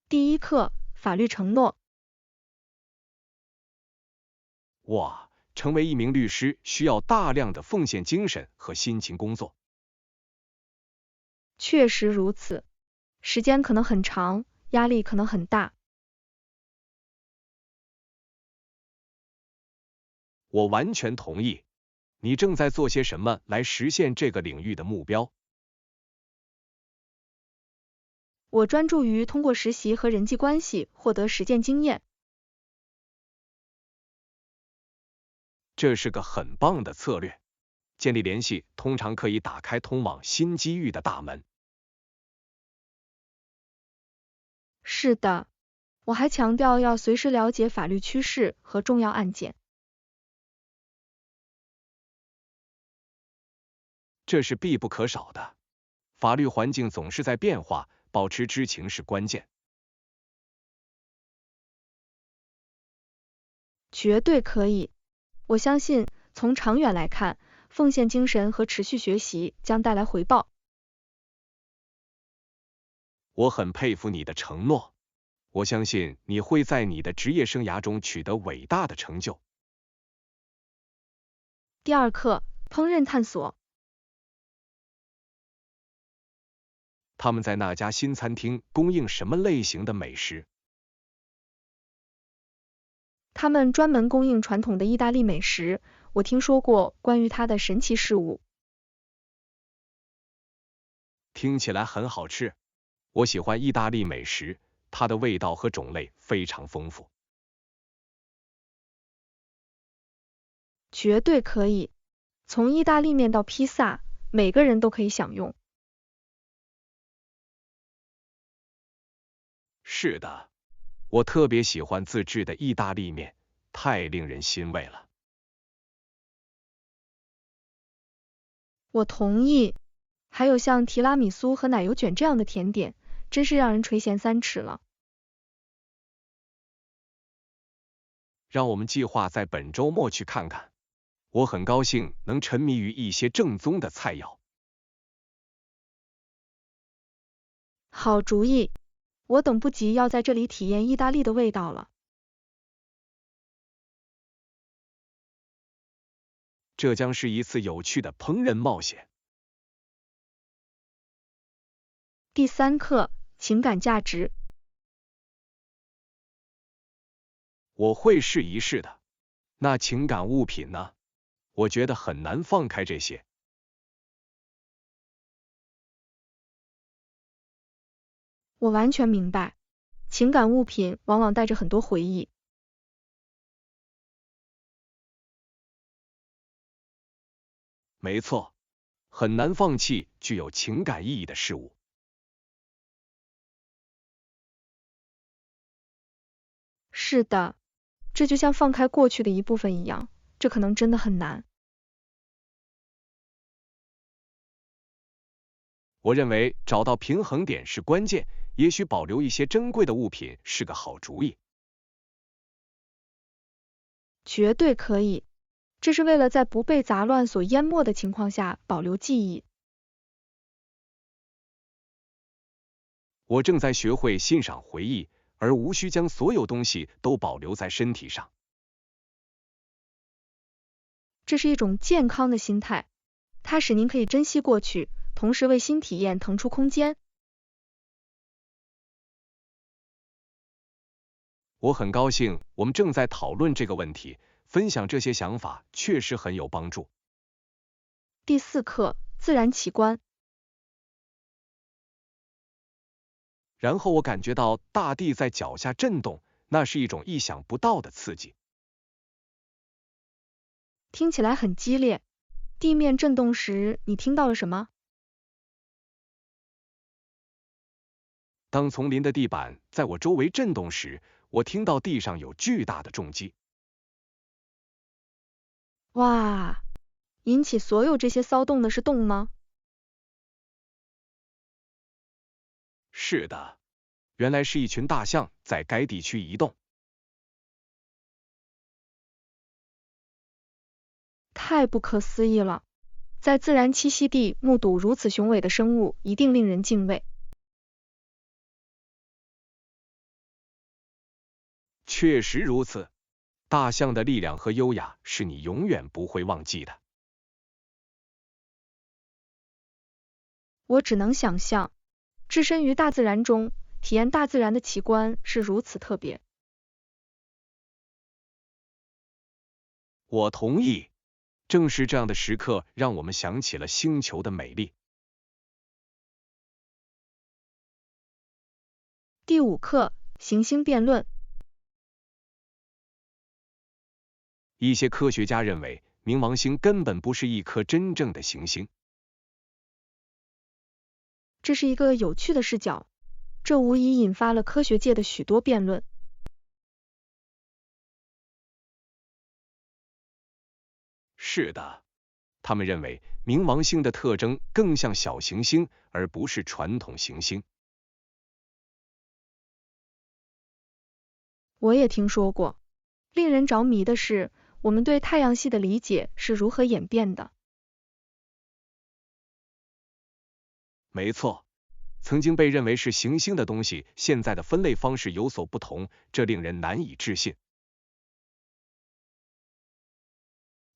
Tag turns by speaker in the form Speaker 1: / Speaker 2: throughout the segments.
Speaker 1: 第一课，法律承诺。
Speaker 2: 哇，成为一名律师需要大量的奉献精神和辛勤工作。
Speaker 1: 确实如此，时间可能很长，压力可能很大。
Speaker 2: 我完全同意。你正在做些什么来实现这个领域的目标？
Speaker 1: 我专注于通过实习和人际关系获得实践经验。
Speaker 2: 这是个很棒的策略。建立联系通常可以打开通往新机遇的大门。
Speaker 1: 是的，我还强调要随时了解法律趋势和重要案件。
Speaker 2: 这是必不可少的。法律环境总是在变化，保持知情是关键。
Speaker 1: 绝对可以。我相信，从长远来看，奉献精神和持续学习将带来回报。
Speaker 2: 我很佩服你的承诺。我相信你会在你的职业生涯中取得伟大的成就。
Speaker 1: 第二课，烹饪探索。
Speaker 2: 他们在那家新餐厅供应什么类型的美食？
Speaker 1: 他们专门供应传统的意大利美食，我听说过关于它的神奇事物。
Speaker 2: 听起来很好吃。我喜欢意大利美食，它的味道和种类非常丰富。
Speaker 1: 绝对可以。从意大利面到披萨，每个人都可以享用。
Speaker 2: 是的，我特别喜欢自制的意大利面，太令人欣慰了。
Speaker 1: 我同意。还有像提拉米苏和奶油卷这样的甜点，真是让人垂涎三尺了。
Speaker 2: 让我们计划在本周末去看看。我很高兴能沉迷于一些正宗的菜肴。
Speaker 1: 好主意，我等不及要在这里体验意大利的味道了。
Speaker 2: 这将是一次有趣的烹饪冒险。
Speaker 1: 第三课，情感价值。
Speaker 2: 我会试一试的。那情感物品呢？我觉得很难放开这些。
Speaker 1: 我完全明白，情感物品往往带着很多回忆。
Speaker 2: 没错，很难放弃具有情感意义的事物。
Speaker 1: 是的，这就像放开过去的一部分一样，这可能真的很难。
Speaker 2: 我认为找到平衡点是关键，也许保留一些珍贵的物品是个好主意。
Speaker 1: 绝对可以，这是为了在不被杂乱所淹没的情况下保留记忆。
Speaker 2: 我正在学会欣赏回忆，而无需将所有东西都保留在身体上。
Speaker 1: 这是一种健康的心态，它使您可以珍惜过去，同时为新体验腾出空间。
Speaker 2: 我很高兴我们正在讨论这个问题，分享这些想法确实很有帮助。
Speaker 1: 第四课，自然奇观。
Speaker 2: 然后我感觉到大地在脚下震动，那是一种意想不到的刺激。
Speaker 1: 听起来很激烈。地面震动时，你听到了什么？
Speaker 2: 当丛林的地板在我周围震动时，我听到地上有巨大的重击。
Speaker 1: 哇，引起所有这些骚动的是动物吗？
Speaker 2: 是的，原来是一群大象在该地区移动。
Speaker 1: 太不可思议了！在自然栖息地目睹如此雄伟的生物，一定令人敬畏。
Speaker 2: 确实如此，大象的力量和优雅是你永远不会忘记的。
Speaker 1: 我只能想象，置身于大自然中，体验大自然的奇观是如此特别。
Speaker 2: 我同意，正是这样的时刻让我们想起了星球的美丽。
Speaker 1: 第5课，行星辩论。
Speaker 2: 一些科学家认为，冥王星根本不是一颗真正的行星。
Speaker 1: 这是一个有趣的视角，这无疑引发了科学界的许多辩论。
Speaker 2: 是的，他们认为冥王星的特征更像小行星，而不是传统行星。
Speaker 1: 我也听说过。令人着迷的是，我们对太阳系的理解是如何演变的。
Speaker 2: 没错，曾经被认为是行星的东西，现在的分类方式有所不同，这令人难以置信。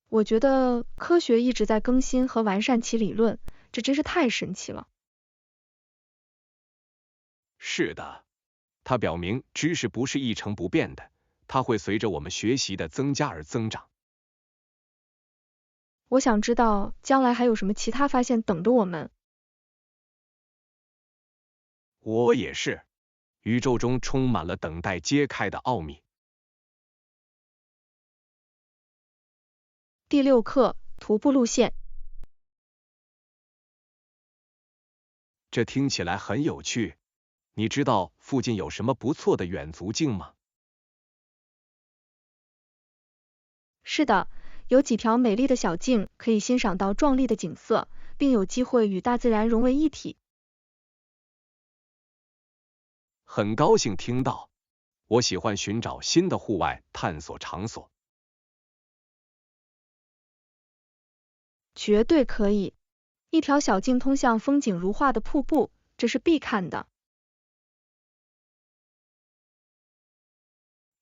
Speaker 1: 我觉得科学一直在更新和完善其理论，这真是太神奇了。
Speaker 2: 是的，它表明知识不是一成不变的，它会随着我们学习的增加而增长。
Speaker 1: 我想知道将来还有什么其他发现等着我们。
Speaker 2: 我也是，宇宙中充满了等待揭开的奥秘。
Speaker 1: 第6课，徒步路线。
Speaker 2: 这听起来很有趣。你知道附近有什么不错的远足径吗？
Speaker 1: 是的，有几条美丽的小径可以欣赏到壮丽的景色，并有机会与大自然融为一体。
Speaker 2: 很高兴听到，我喜欢寻找新的户外探索场所。
Speaker 1: 绝对可以。一条小径通向风景如画的瀑布，这是必看的。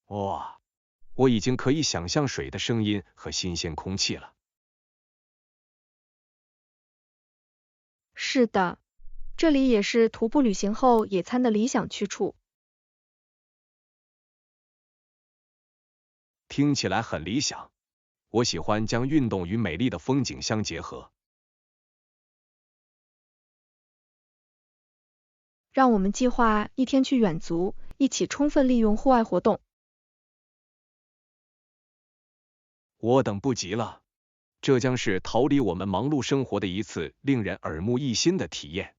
Speaker 2: 哇，我已经可以想象水的声音和新鲜空气了。
Speaker 1: 是的，这里也是徒步旅行后野餐的理想去处。
Speaker 2: 听起来很理想。我喜欢将运动与美丽的风景相结合。
Speaker 1: 让我们计划一天去远足，一起充分利用户外活动。
Speaker 2: 我等不及了，这将是逃离我们忙碌生活的一次令人耳目一新的体验。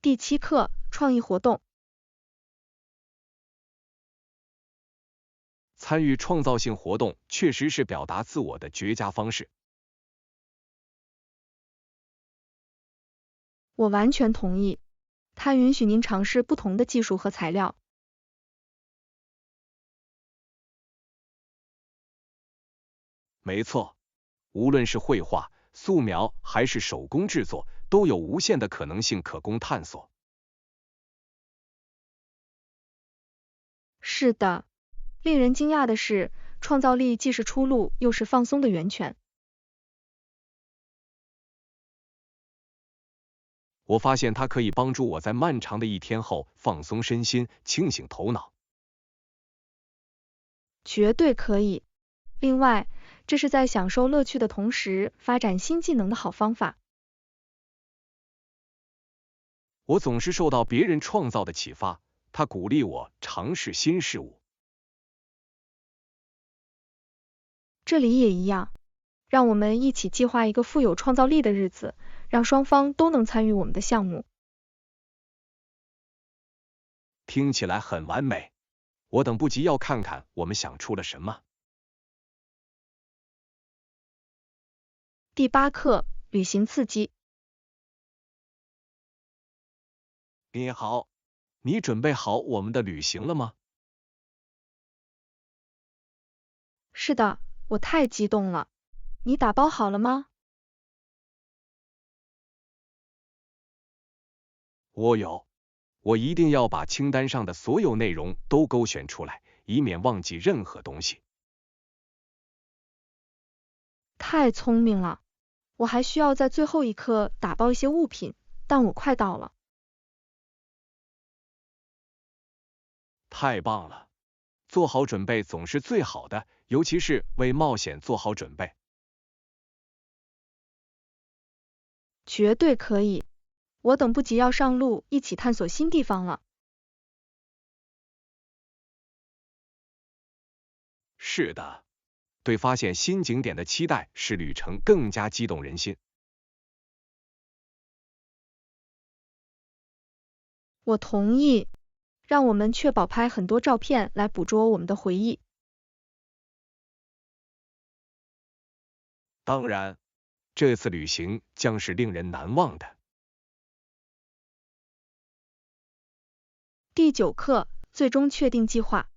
Speaker 1: 第7课，创意活动。
Speaker 2: 参与创造性活动确实是表达自我的绝佳方式。
Speaker 1: 我完全同意，它允许您尝试不同的技术和材料。
Speaker 2: 没错，无论是绘画、素描还是手工制作，都有无限的可能性可供探索。
Speaker 1: 是的，令人惊讶的是，创造力既是出路，又是放松的源泉。
Speaker 2: 我发现它可以帮助我在漫长的一天后放松身心，清醒头脑。
Speaker 1: 绝对可以。另外，这是在享受乐趣的同时发展新技能的好方法。
Speaker 2: 我总是受到别人创造的启发，它鼓励我尝试新事物。
Speaker 1: 这里也一样，让我们一起计划一个富有创造力的日子，让双方都能参与我们的项目。
Speaker 2: 听起来很完美，我等不及要看看我们想出了什么。
Speaker 1: 第8课，旅行刺激。
Speaker 2: 你好，你准备好我们的旅行了吗？
Speaker 1: 是的，我太激动了。你打包好了吗？
Speaker 2: 我有，我一定要把清单上的所有内容都勾选出来，以免忘记任何东西。
Speaker 1: 太聪明了，我还需要在最后一刻打包一些物品，但我快到了。
Speaker 2: 太棒了，做好准备总是最好的，尤其是为冒险做好准备。
Speaker 1: 绝对可以，我等不及要上路，一起探索新地方了。
Speaker 2: 是的，对发现新景点的期待使旅程更加激动人心。
Speaker 1: 我同意，让我们确保拍很多照片来捕捉我们的回忆。
Speaker 2: 当然，这次旅行将是令人难忘的。
Speaker 1: 第9课，最终确定计划。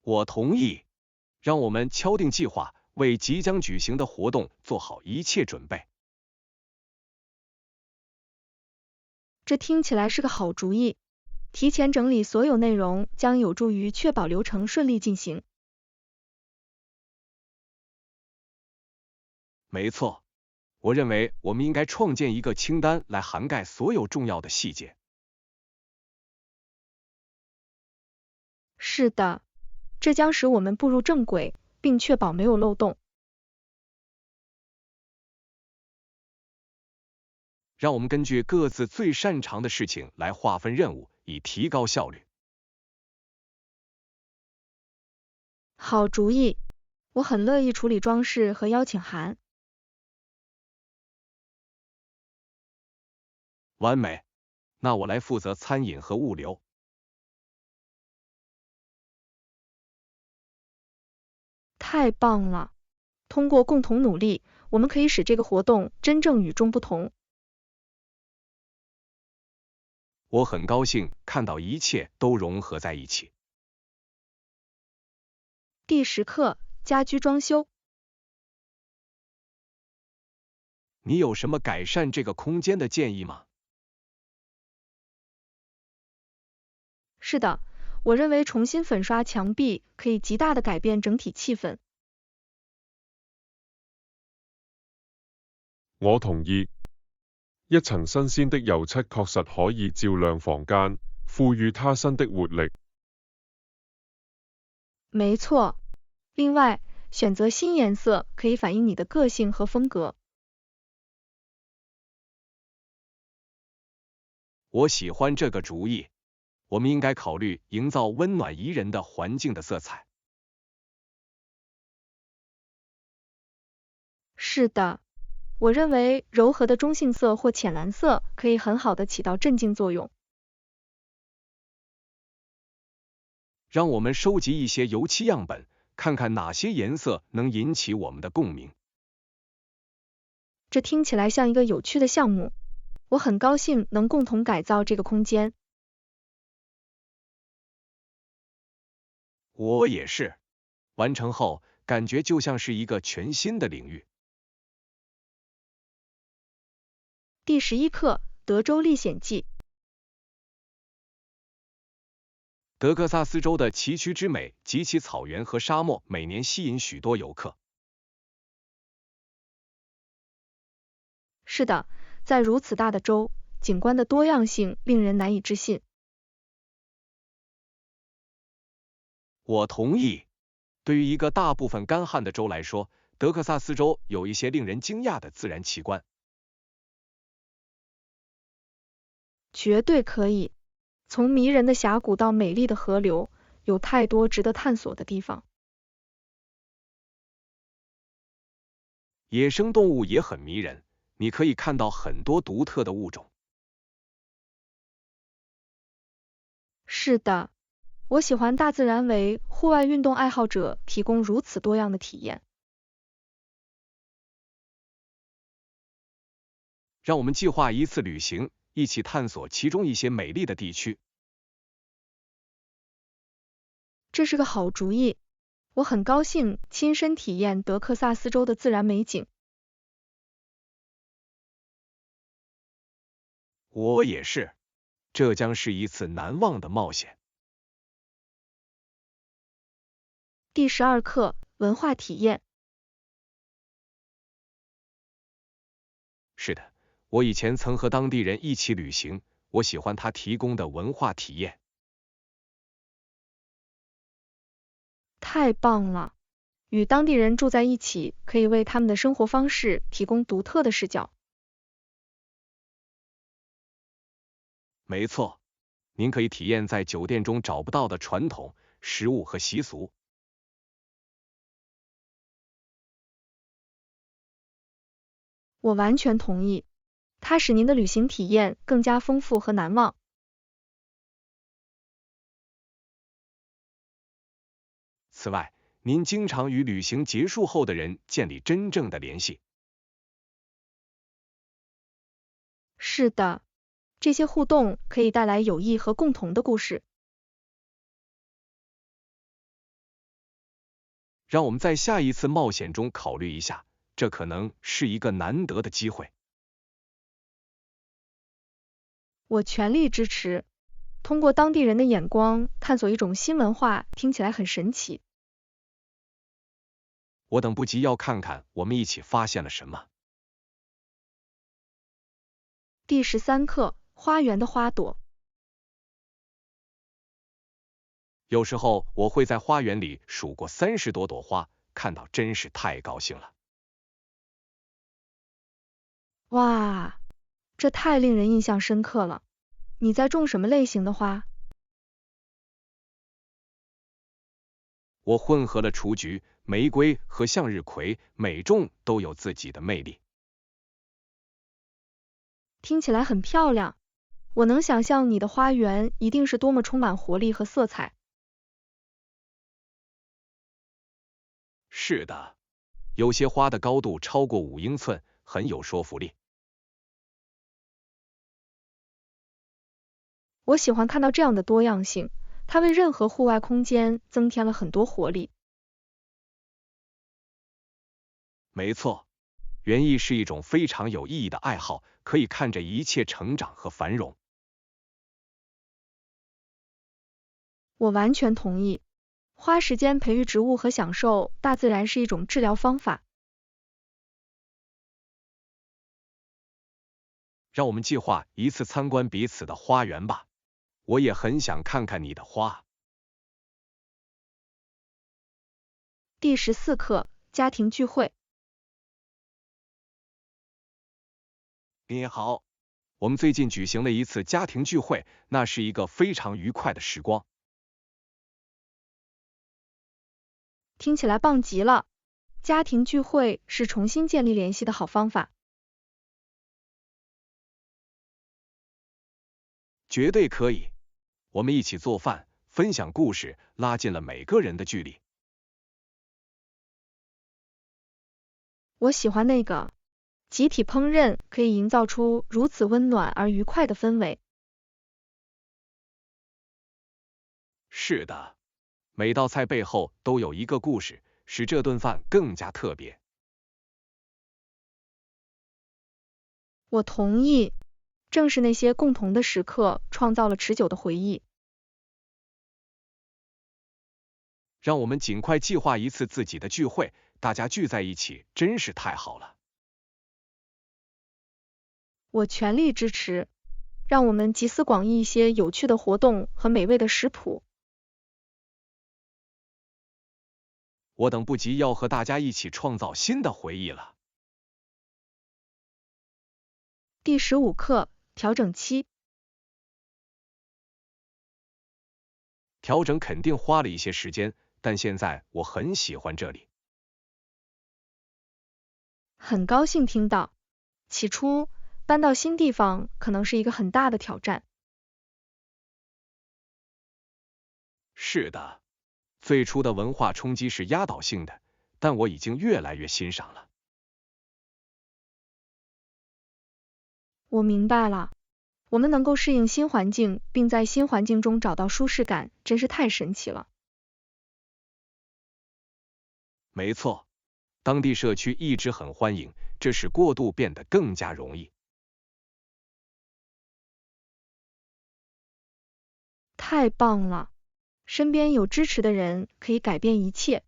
Speaker 2: 我同意，让我们敲定计划，为即将举行的活动做好一切准备。
Speaker 1: 这听起来是个好主意，提前整理所有内容将有助于确保流程顺利进行。
Speaker 2: 没错，我认为我们应该创建一个清单来涵盖所有重要的细节。
Speaker 1: 是的，这将使我们步入正轨，并确保没有漏洞。
Speaker 2: 让我们根据各自最擅长的事情来划分任务，以提高效率。
Speaker 1: 好主意，我很乐意处理装饰和邀请函。
Speaker 2: 完美，那我来负责餐饮和物流。
Speaker 1: 太棒了！通过共同努力，我们可以使这个活动真正与众不同。
Speaker 2: 我很高兴看到一切都融合在一起。
Speaker 1: 第10课，家居装修。
Speaker 2: 你有什么改善这个空间的建议吗？
Speaker 1: 是的，我认为重新粉刷墙壁可以极大的改变整体气氛。
Speaker 3: 我同意，一層新鮮的油漆確實可以照亮房間，賦予它新的活力。
Speaker 1: 沒錯，另外，選擇新顏色可以反映你的個性和風格。
Speaker 2: 我喜歡這個主意，我們應該考慮營造溫暖宜人的環境的色彩。
Speaker 1: 是的，我認為柔和的中性色或淺藍色可以很好的起到鎮靜作用。
Speaker 2: 讓我們收集一些油漆樣本，看看哪些顏色能引起我們的共鳴。
Speaker 1: 這聽起來像一個有趣的項目，我很高興能共同改造這個空間。
Speaker 2: 我也是，完成後感覺就像是一個全新的領域。
Speaker 1: 第11課，德州歷險記。
Speaker 2: 德克薩斯州的崎嶇之美及其草原和沙漠每年吸引許多遊客。
Speaker 1: 是的，在如此大的州，景觀的多樣性令人難以置信。
Speaker 2: 我同意，對於一個大部分乾旱的州來說，德克薩斯州有一些令人驚訝的自然奇觀。
Speaker 1: 絕對可以，從迷人的峽谷到美麗的河流，有太多值得探索的地方。
Speaker 2: 野生動物也很迷人，你可以看到很多獨特的物種。
Speaker 1: 是的，我喜歡大自然為戶外運動愛好者提供如此多樣的體驗。
Speaker 2: 讓我們計劃一次旅行，一起探索其中一些美麗的地區。
Speaker 1: 這是個好主意，我很高興親身體驗德克薩斯州的自然美景。
Speaker 2: 我也是，这将是一次难忘的冒险。
Speaker 1: 第12课文化体验。
Speaker 2: 是的，我以前曾和当地人一起旅行，我喜欢他提供的文化体验。
Speaker 1: 太棒了！与当地人住在一起，可以为他们的生活方式提供独特的视角。
Speaker 2: 没错，您可以体验在酒店中找不到的传统食物和习俗。
Speaker 1: 我完全同意，它使您的旅行体验更加丰富和难忘。
Speaker 2: 此外，您经常与旅行结束后的人建立真正的联系。
Speaker 1: 是的，这些互动可以带来友谊和共同的故事。
Speaker 2: 让我们在下一次冒险中考虑一下，这可能是一个难得的机会。
Speaker 1: 我全力支持。通过当地人的眼光探索一种新文化，听起来很神奇。
Speaker 2: 我等不及要看看我们一起发现了什么。
Speaker 1: 第13课花园的花朵。
Speaker 2: 有时候我会在花园里数过30多朵花，看到真是太高兴了。
Speaker 1: 哇，这太令人印象深刻了。你在种什么类型的花？
Speaker 2: 我混合了雏菊、玫瑰和向日葵，每种都有自己的魅力。
Speaker 1: 听起来很漂亮，我能想象你的花园一定是多么充满活力和色彩。
Speaker 2: 是的，有些花的高度超过5英寸，很有说服力。
Speaker 1: 我喜欢看到这样的多样性，它为任何户外空间增添了很多活力。
Speaker 2: 没错，园艺是一种非常有意义的爱好，可以看着一切成长和繁荣。
Speaker 1: 我完全同意，花时间培育植物和享受大自然是一种治疗方法。
Speaker 2: 让我们计划一次参观彼此的花园吧。我也很想看看你的花。
Speaker 1: 第14课家庭聚会。
Speaker 2: 你好，我们最近举行了一次家庭聚会，那是一个非常愉快的时光。
Speaker 1: 听起来棒极了！家庭聚会是重新建立联系的好方法。
Speaker 2: 绝对可以，我们一起做饭，分享故事，拉近了每个人的距离。
Speaker 1: 我喜欢那个集体烹饪可以营造出如此温暖而愉快的氛围。
Speaker 2: 是的，每道菜背后都有一个故事，使这顿饭更加特别。
Speaker 1: 我同意，正是那些共同的时刻创造了持久的回忆。
Speaker 2: 让我们尽快计划一次自己的聚会，大家聚在一起真是太好了。
Speaker 1: 我全力支持，让我们集思广益一些有趣的活动和美味的食谱。
Speaker 2: 我等不及要和大家一起创造新的回忆了。
Speaker 1: 第15课调整期。
Speaker 2: 调整肯定花了一些时间，但现在我很喜欢这里。
Speaker 1: 很高兴听到。起初，搬到新地方可能是一个很大的挑战。
Speaker 2: 是的，最初的文化冲击是压倒性的，但我已经越来越欣赏了。
Speaker 1: 我明白了，我们能够适应新环境，并在新环境中找到舒适感，真是太神奇了。
Speaker 2: 没错，当地社区一直很欢迎，这使过渡变得更加容易。
Speaker 1: 太棒了！身边有支持的人可以改变一切。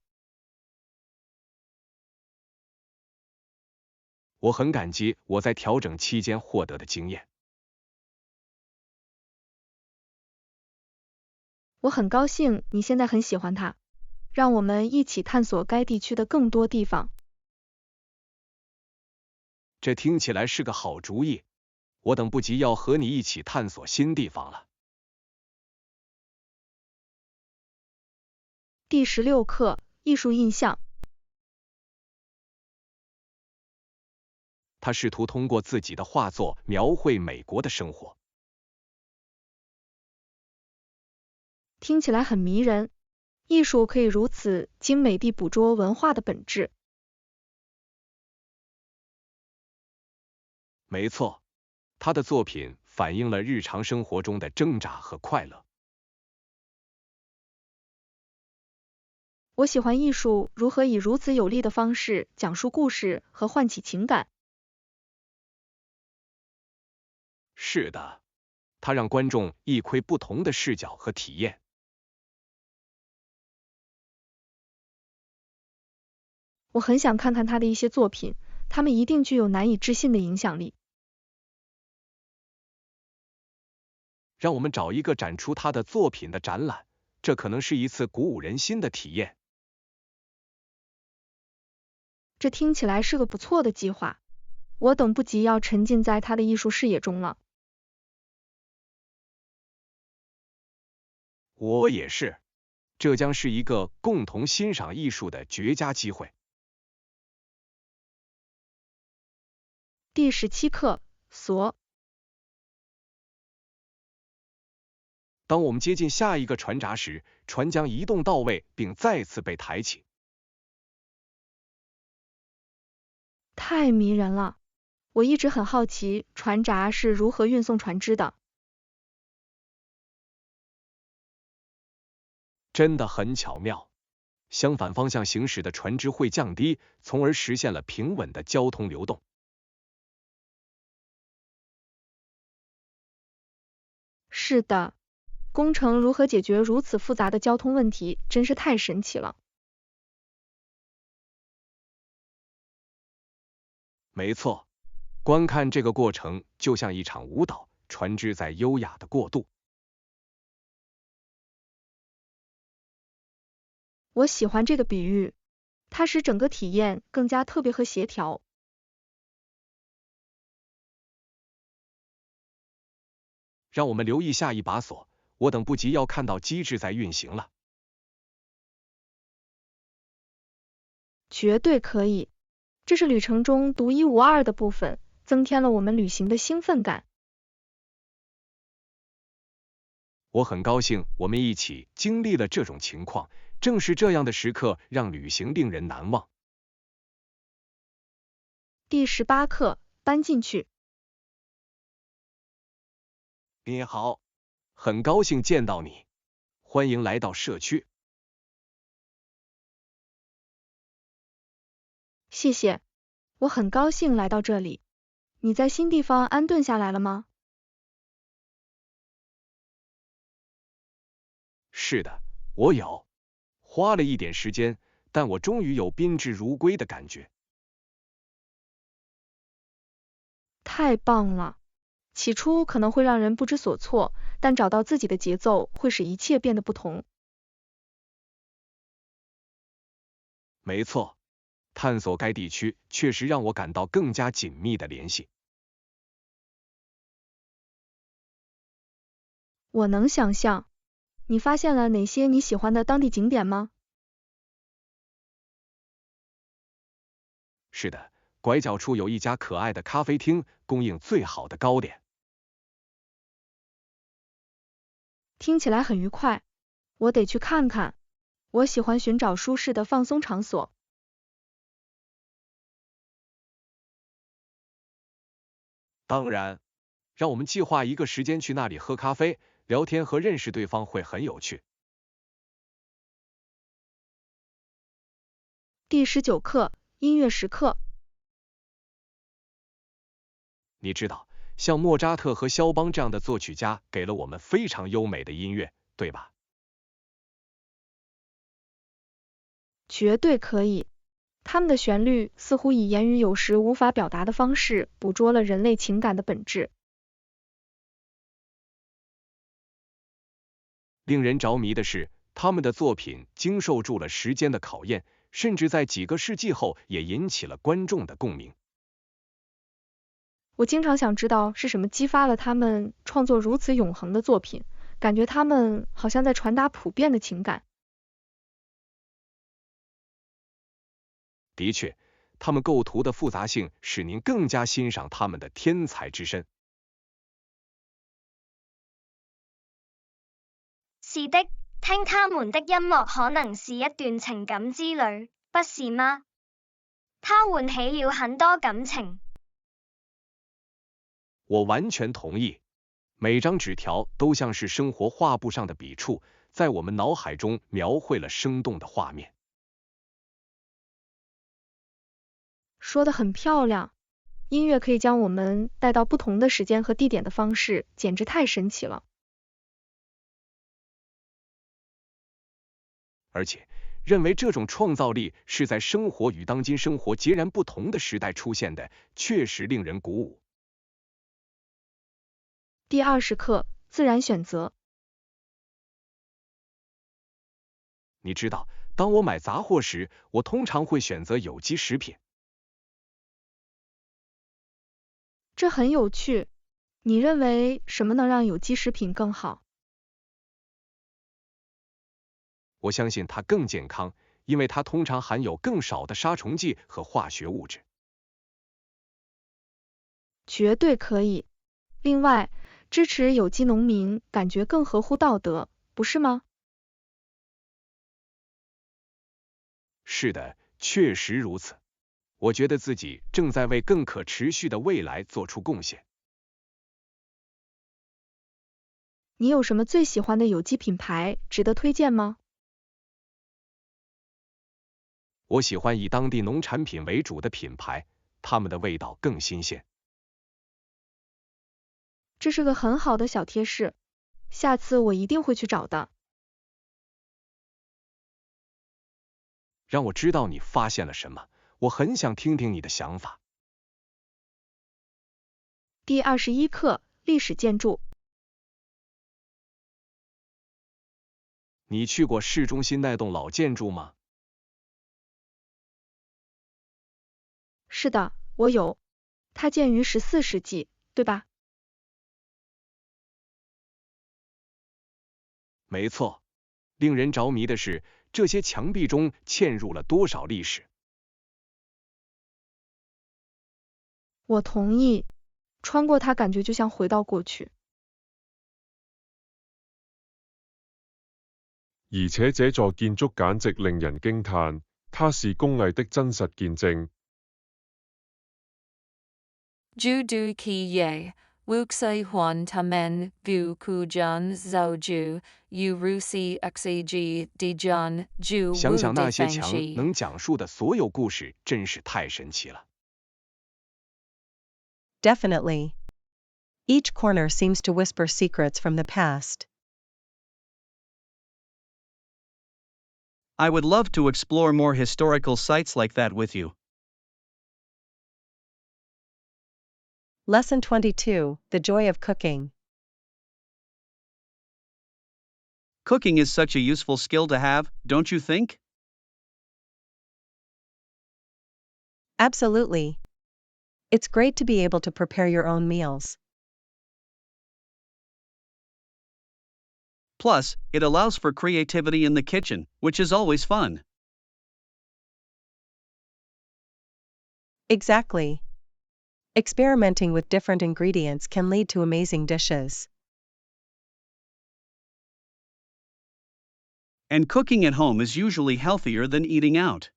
Speaker 2: 我很感激我在调整期间获得的经验。
Speaker 1: 我很高兴你现在很喜欢它。让我们一起探索该地区的更多地方。
Speaker 2: 这听起来是个好主意，我等不及要和你一起探索新地方了。
Speaker 1: 第16课，艺术印象。
Speaker 2: 他试图通过自己的画作描绘美国的生活。
Speaker 1: 听起来很迷人。艺术可以如此精美地捕捉文化的本质。
Speaker 2: 没错，他的作品反映了日常生活中的挣扎和快乐。
Speaker 1: 我喜欢艺术如何以如此有力的方式讲述故事和唤起情感。
Speaker 2: 是的，他让观众一窥不同的视角和体验。
Speaker 1: 我很想看看他的一些作品，他们一定具有难以置信的影响力。
Speaker 2: 让我们找一个展出他的作品的展览，这可能是一次鼓舞人心的体验。
Speaker 1: 这听起来是个不错的计划，我等不及要沉浸在他的艺术视野中了。
Speaker 2: 我也是，这将是一个共同欣赏艺术的绝佳机会。
Speaker 1: 第17课，锁。
Speaker 2: 当我们接近下一个船闸时，船将移动到位并再次被抬起。
Speaker 1: 太迷人了！我一直很好奇船闸是如何运送船只的。
Speaker 2: 真的很巧妙，相反方向行驶的船只会降低，从而实现了平稳的交通流动。
Speaker 1: 是的，工程如何解决如此复杂的交通问题，真是太神奇了。
Speaker 2: 没错，观看这个过程就像一场舞蹈，船只在优雅的过渡。
Speaker 1: 我喜欢这个比喻，它使整个体验更加特别和协调。
Speaker 2: 让我们留意下一把锁，我等不及要看到机制在运行了。
Speaker 1: 绝对可以，这是旅程中独一无二的部分，增添了我们旅行的兴奋感。
Speaker 2: 我很高兴我们一起经历了这种情况，正是这样的时刻让旅行令人难忘。
Speaker 1: 第18课，搬进去。
Speaker 2: 你好，很高兴见到你，欢迎来到社区。
Speaker 1: 谢谢，我很高兴来到这里。你在新地方安顿下来了吗？
Speaker 2: 是的，我有，花了一点时间，但我终于有宾至如归的感觉。
Speaker 1: 太棒了！起初可能会让人不知所措，但找到自己的节奏会使一切变得不同。
Speaker 2: 没错，探索该地区确实让我感到更加紧密的联系。
Speaker 1: 我能想象，你发现了哪些你喜欢的当地景点吗？
Speaker 2: 是的，拐角处有一家可爱的咖啡厅，供应最好的糕点。
Speaker 1: 听起来很愉快，我得去看看。我喜欢寻找舒适的放松场所。
Speaker 2: 当然，让我们计划一个时间去那里喝咖啡、聊天和认识对方会很有趣。
Speaker 1: 第19课，音乐时刻。
Speaker 2: 你知道，像莫扎特和肖邦这样的作曲家给了我们非常优美的音乐，对吧？
Speaker 1: 绝对可以。他们的旋律似乎以言语有时无法表达的方式，捕捉了人类情感的本质。
Speaker 2: 令人着迷的是，他们的作品经受住了时间的考验，甚至在几个世纪后也引起了观众的共鸣。
Speaker 1: 我经常想知道是什么激发了他们创作如此永恒的作品，感觉他们好像在传达普遍的情感。
Speaker 2: 的确，他们构图的复杂性使您更加欣赏他们的天才之身。
Speaker 4: 是的，聽他們的音樂可能是一段情感之旅，不是嗎？它喚起了很多感情。
Speaker 2: 我完全同意，每張紙條都像是生活畫布上的筆觸，在我們腦海中描繪了生動的畫面。
Speaker 1: 说得很漂亮，音乐可以将我们带到不同的时间和地点的方式，简直太神奇了。
Speaker 2: 而且，认为这种创造力是在生活与当今生活截然不同的时代出现的，确实令人鼓舞。
Speaker 1: 第20课，自然选择。
Speaker 2: 你知道，当我买杂货时，我通常会选择有机食品。
Speaker 1: 这很有趣。你认为什么能让有机食品更好？
Speaker 2: 我相信它更健康，因为它通常含有更少的杀虫剂和化学物质。
Speaker 1: 绝对可以。另外，支持有机农民感觉更合乎道德，不是吗？
Speaker 2: 是的，确实如此。我觉得自己正在为更可持续的未来做出贡献。
Speaker 1: 你有什么最喜欢的有机品牌值得推荐吗？
Speaker 2: 我喜欢以当地农产品为主的品牌，它们的味道更新鲜。
Speaker 1: 这是个很好的小贴士，下次我一定会去找的。
Speaker 2: 让我知道你发现了什么，我很想听听你的想法。
Speaker 1: 第21课，历史建筑。
Speaker 2: 你去过市中心那栋老建筑吗？
Speaker 1: 是的，我有。它建于14世纪，对吧？
Speaker 2: 没错。令人着迷的是，这些墙壁中嵌入了多少历史。
Speaker 1: 我同意，穿过它感觉就像回到过去。
Speaker 3: 而且這座建築簡直令人驚嘆，它是工藝的真實見證。
Speaker 5: Judu ki ye, wuxi huan tamen vu kujan zouju, yu rusi xig dijan ju
Speaker 2: 想
Speaker 5: wu
Speaker 2: 想那些
Speaker 5: defang
Speaker 2: 墙
Speaker 5: shi.
Speaker 2: 能讲述的所有故事，真是太神奇了。
Speaker 6: Definitely. Each corner seems to whisper secrets from the past.
Speaker 7: I would love to explore more historical sites like that with you.
Speaker 6: Lesson 22, The Joy of Cooking.
Speaker 7: Cooking is such a useful skill to have, don't you think?
Speaker 6: Absolutely. It's great to be able to prepare your own meals.
Speaker 7: Plus, it allows for creativity in the kitchen, which is always fun.
Speaker 6: Exactly. Experimenting with different ingredients can lead to amazing dishes.
Speaker 7: And cooking at home is usually healthier than eating out.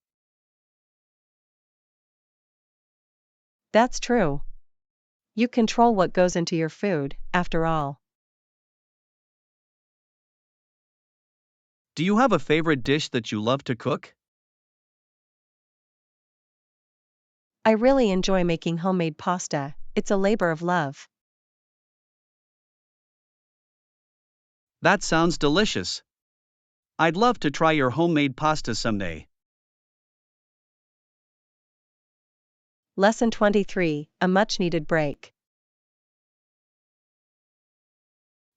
Speaker 6: That's true. You control what goes into your food, after all.
Speaker 7: Do you have a favorite dish that you love to cook?
Speaker 6: I really enjoy making homemade pasta. It's a labor of love.
Speaker 7: That sounds delicious. I'd love to try your homemade pasta someday.
Speaker 6: Lesson 23, a much needed break.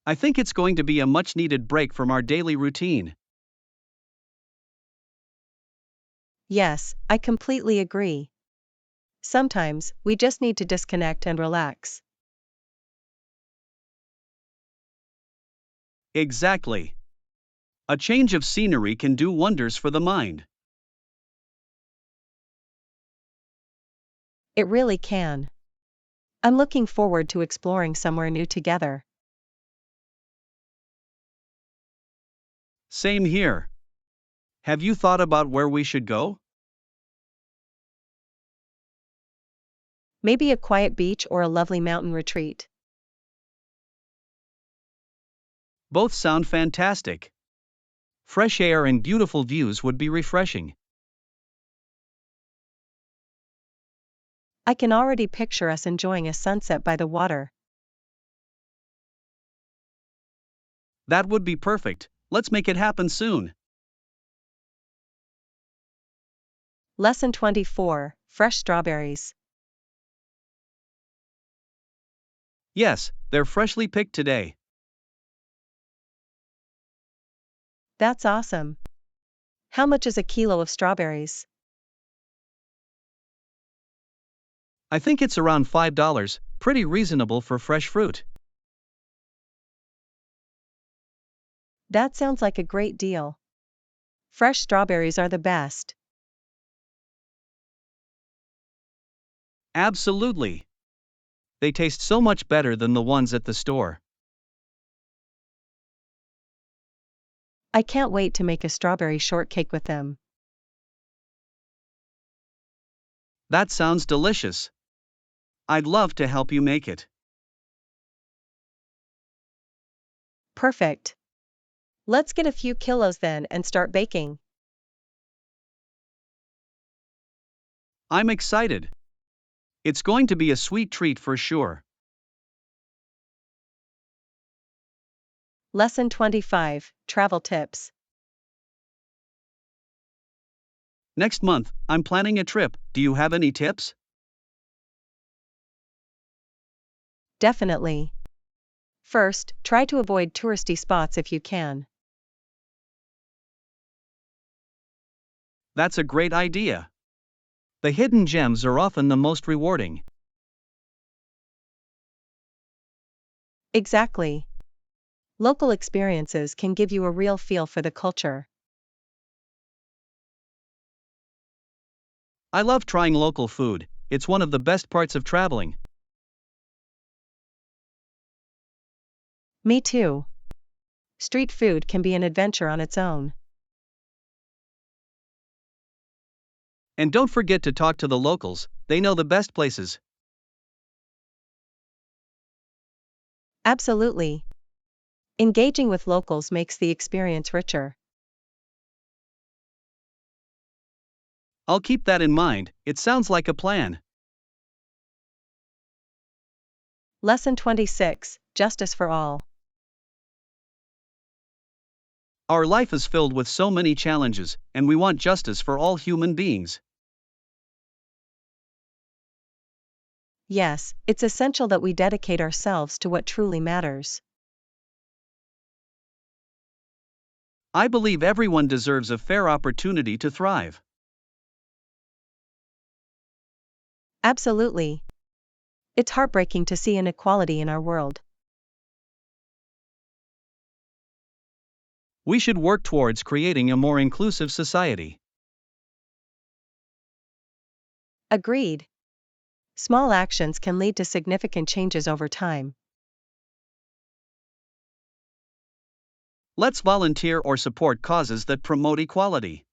Speaker 7: I think it's going to be a much needed break from our daily routine.
Speaker 6: Yes, I completely agree. Sometimes, we just need to disconnect and relax.
Speaker 7: Exactly. A change of scenery can do wonders for the mind.
Speaker 6: It really can. I'm looking forward to exploring somewhere new together.
Speaker 7: Same here. Have you thought about where we should go?
Speaker 6: Maybe a quiet beach or a lovely mountain retreat.
Speaker 7: Both sound fantastic. Fresh air and beautiful views would be refreshing.
Speaker 6: I can already picture us enjoying a sunset by the water.
Speaker 7: That would be perfect. Let's make it happen soon.
Speaker 6: Lesson 24, fresh strawberries.
Speaker 7: Yes, they're freshly picked today.
Speaker 6: That's awesome. How much is a kilo of strawberries?
Speaker 7: I think it's around $5, pretty reasonable for fresh fruit.
Speaker 6: That sounds like a great deal. Fresh strawberries are the best.
Speaker 7: Absolutely. They taste so much better than the ones at the store.
Speaker 6: I can't wait to make a strawberry shortcake with them.
Speaker 7: That sounds delicious. I'd love to help you make it.
Speaker 6: Perfect. Let's get a few kilos then and start baking.
Speaker 7: I'm excited. It's going to be a sweet treat for sure.
Speaker 6: Lesson 25, travel tips.
Speaker 7: Next month, I'm planning a trip. Do you have any tips?
Speaker 6: Definitely. First, try to avoid touristy spots if you can.
Speaker 7: That's a great idea. The hidden gems are often the most rewarding.
Speaker 6: Exactly. Local experiences can give you a real feel for the culture.
Speaker 7: I love trying local food. It's one of the best parts of traveling.
Speaker 6: Me too. Street food can be an adventure on its own.
Speaker 7: And don't forget to talk to the locals, they know the best places.
Speaker 6: Absolutely. Engaging with locals makes the experience richer.
Speaker 7: I'll keep that in mind. It sounds like a plan.
Speaker 6: Lesson 26, justice for all.
Speaker 7: Our life is filled with so many challenges, and we want justice for all human beings.
Speaker 6: Yes, it's essential that we dedicate ourselves to what truly matters.
Speaker 7: I believe everyone deserves a fair opportunity to thrive.
Speaker 6: Absolutely. It's heartbreaking to see inequality in our world.
Speaker 7: We should work towards creating a more inclusive society.
Speaker 6: Agreed. Small actions can lead to significant changes over time.
Speaker 7: Let's volunteer or support causes that promote equality.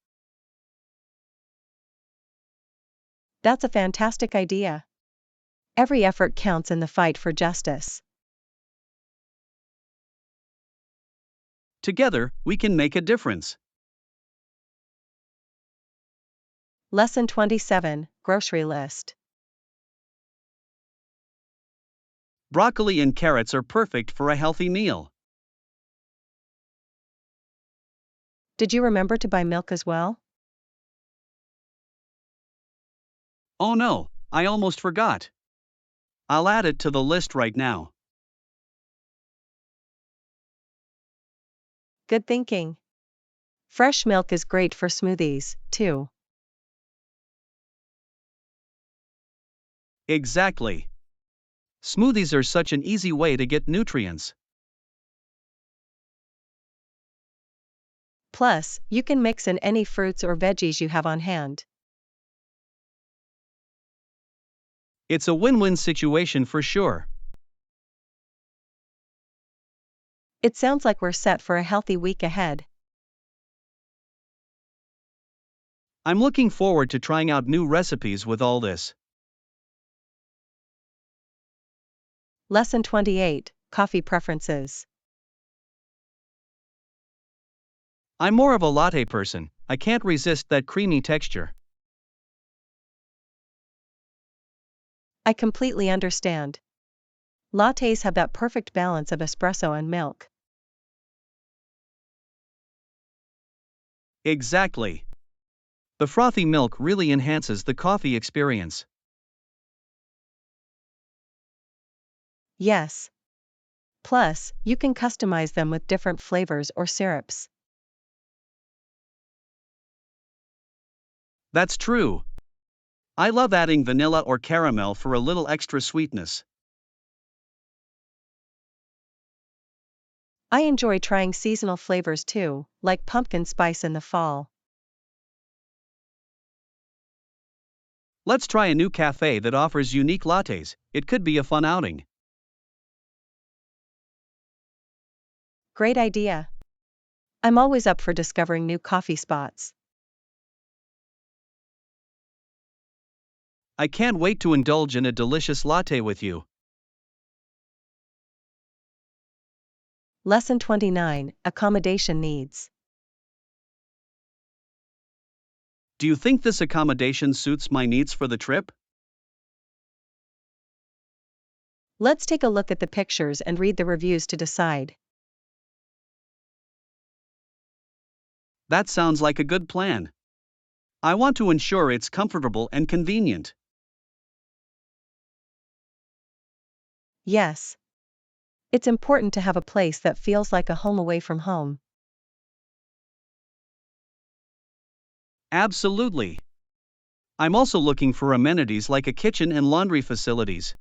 Speaker 6: That's a fantastic idea. Every effort counts in the fight for justice.
Speaker 7: Together, we can make a difference.
Speaker 6: Lesson 27, grocery list.
Speaker 7: Broccoli and carrots are perfect for a healthy meal.
Speaker 6: Did you remember to buy milk as well?
Speaker 7: Oh no, I almost forgot. I'll add it to the list right now.
Speaker 6: Good thinking. Fresh milk is great for smoothies, too.
Speaker 7: Exactly. Smoothies are such an easy way to get nutrients.
Speaker 6: Plus, you can mix in any fruits or veggies you have on hand.
Speaker 7: It's a win-win situation for sure.
Speaker 6: It sounds like we're set for a healthy week ahead.
Speaker 7: I'm looking forward to trying out new recipes with all this.
Speaker 6: Lesson 28, Coffee Preferences.
Speaker 7: I'm more of a latte person, I can't resist that creamy texture.
Speaker 6: I completely understand. Lattes have that perfect balance of espresso and milk.
Speaker 7: Exactly. The frothy milk really enhances the coffee experience.
Speaker 6: Yes. Plus, you can customize them with different flavors or syrups.
Speaker 7: That's true. I love adding vanilla or caramel for a little extra sweetness.
Speaker 6: I enjoy trying seasonal flavors too, like pumpkin spice in the fall.
Speaker 7: Let's try a new cafe that offers unique lattes, it could be a fun outing.
Speaker 6: Great idea. I'm always up for discovering new coffee spots.
Speaker 7: I can't wait to indulge in a delicious latte with you.
Speaker 6: Lesson 29, Accommodation Needs.
Speaker 7: Do you think this accommodation suits my needs for the trip?
Speaker 6: Let's take a look at the pictures and read the reviews to decide.
Speaker 7: That sounds like a good plan. I want to ensure it's comfortable and convenient.
Speaker 6: Yes. It's important to have a place that feels like a home away from home.
Speaker 7: Absolutely. I'm also looking for amenities like a kitchen and laundry facilities.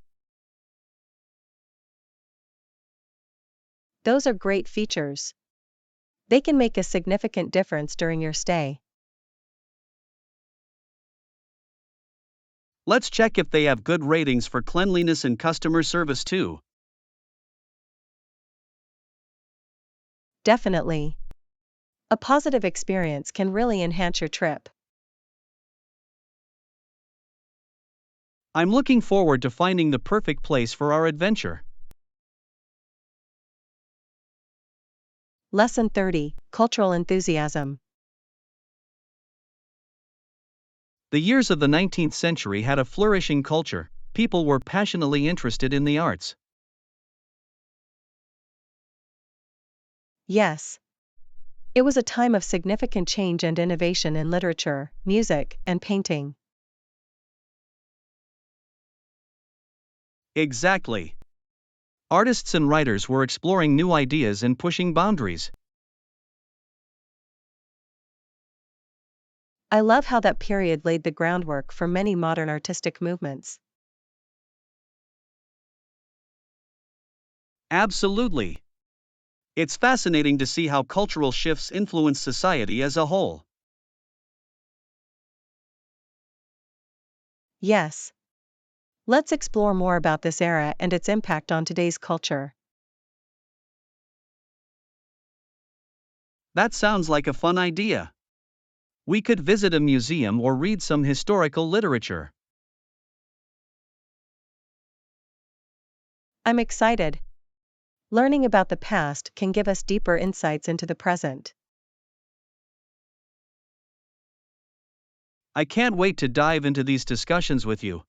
Speaker 6: Those are great features. They can make a significant difference during your stay.
Speaker 7: Let's check if they have good ratings for cleanliness and customer service too.
Speaker 6: Definitely. A positive experience can really enhance your trip.
Speaker 7: I'm looking forward to finding the perfect place for our adventure.
Speaker 6: Lesson 30, Cultural Enthusiasm.
Speaker 7: The years of the 19th century had a flourishing culture, people were passionately interested in the arts.
Speaker 6: Yes. It was a time of significant change and innovation in literature, music, and painting.
Speaker 7: Exactly. Artists and writers were exploring new ideas and pushing boundaries.
Speaker 6: I love how that period laid the groundwork for many modern artistic movements.
Speaker 7: Absolutely. It's fascinating to see how cultural shifts influence society as a whole.
Speaker 6: Yes. Let's explore more about this era and its impact on today's culture.
Speaker 7: That sounds like a fun idea. We could visit a museum or read some historical literature.
Speaker 6: I'm excited. Learning about the past can give us deeper insights into the present.
Speaker 7: I can't wait to dive into these discussions with you.